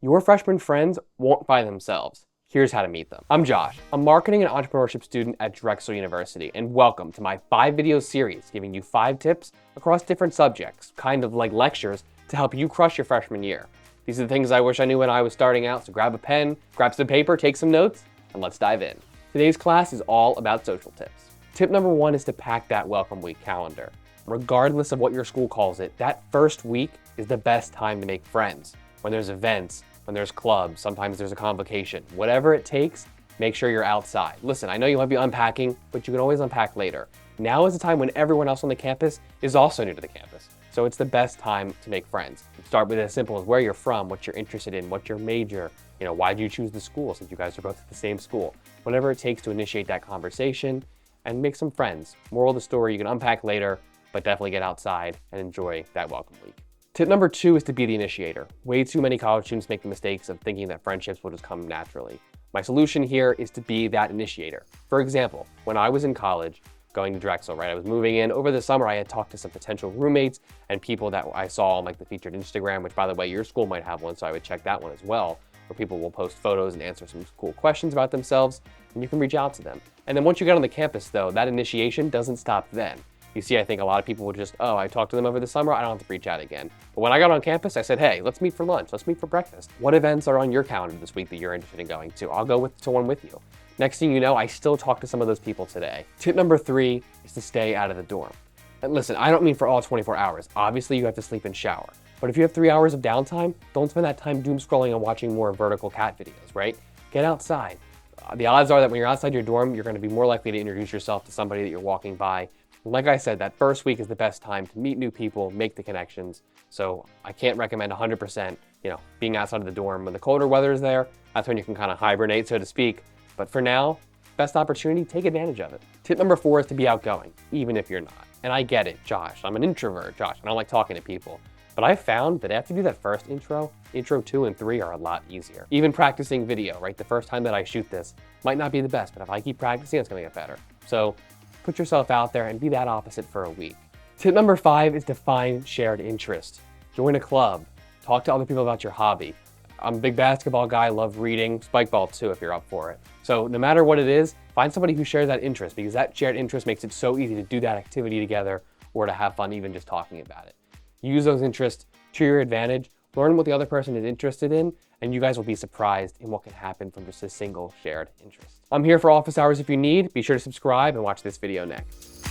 Your freshman friends won't find themselves. Here's how to meet them. I'm Josh, a marketing and entrepreneurship student at Drexel University, and welcome to my 5-video series giving you 5 tips across different subjects, kind of like lectures, to help you crush your freshman year. These are the things I wish I knew when I was starting out, so grab a pen, grab some paper, take some notes, and let's dive in. Today's class is all about social tips. Tip number 1 is to pack that welcome week calendar. Regardless of what your school calls it, that first week is the best time to make friends. When there's events, when there's clubs, sometimes there's a convocation. Whatever it takes, make sure you're outside. Listen, I know you might be unpacking, but you can always unpack later. Now is the time when everyone else on the campus is also new to the campus. So it's the best time to make friends. Start with as simple as where you're from, what you're interested in, what's your major, why did you choose the school since you guys are both at the same school. Whatever it takes to initiate that conversation and make some friends. Moral of the story, you can unpack later, but definitely get outside and enjoy that welcome week. Tip number 2 is to be the initiator. Way too many college students make the mistakes of thinking that friendships will just come naturally. My solution here is to be that initiator. For example, when I was in college, going to Drexel, right? I was moving in. Over the summer, I had talked to some potential roommates and people that I saw on the featured Instagram, which by the way, your school might have one, so I would check that one as well, where people will post photos and answer some cool questions about themselves, and you can reach out to them. And then once you get on the campus though, that initiation doesn't stop then. You see, I think a lot of people would just, I talked to them over the summer, I don't have to reach out again. But when I got on campus, I said, hey, let's meet for lunch, let's meet for breakfast. What events are on your calendar this week that you're interested in going to? I'll go to one with you. Next thing you know, I still talk to some of those people today. Tip number 3 is to stay out of the dorm. And listen, I don't mean for all 24 hours. Obviously, you have to sleep and shower. But if you have 3 hours of downtime, don't spend that time doom scrolling and watching more vertical cat videos, right? Get outside. The odds are that when you're outside your dorm, you're going to be more likely to introduce yourself to somebody that you're walking by. Like I said, that first week is the best time to meet new people, make the connections. So I can't recommend 100%, being outside of the dorm. When the colder weather is there, that's when you can kind of hibernate, so to speak. But for now, best opportunity, take advantage of it. Tip number 4 is to be outgoing, even if you're not. And I get it, Josh, I'm an introvert, Josh, I don't like talking to people. But I found that after you do that first intro 2 and 3 are a lot easier. Even practicing video, right? The first time that I shoot this might not be the best, but if I keep practicing, it's gonna get better. So put yourself out there and be that opposite for a week. Tip number 5 is to find shared interest. Join a club, talk to other people about your hobby. I'm a big basketball guy, love reading, spike ball too if you're up for it. So no matter what it is, find somebody who shares that interest because that shared interest makes it so easy to do that activity together or to have fun even just talking about it. Use those interests to your advantage, learn what the other person is interested in, and you guys will be surprised in what can happen from just a single shared interest. I'm here for office hours if you need. Be sure to subscribe and watch this video next.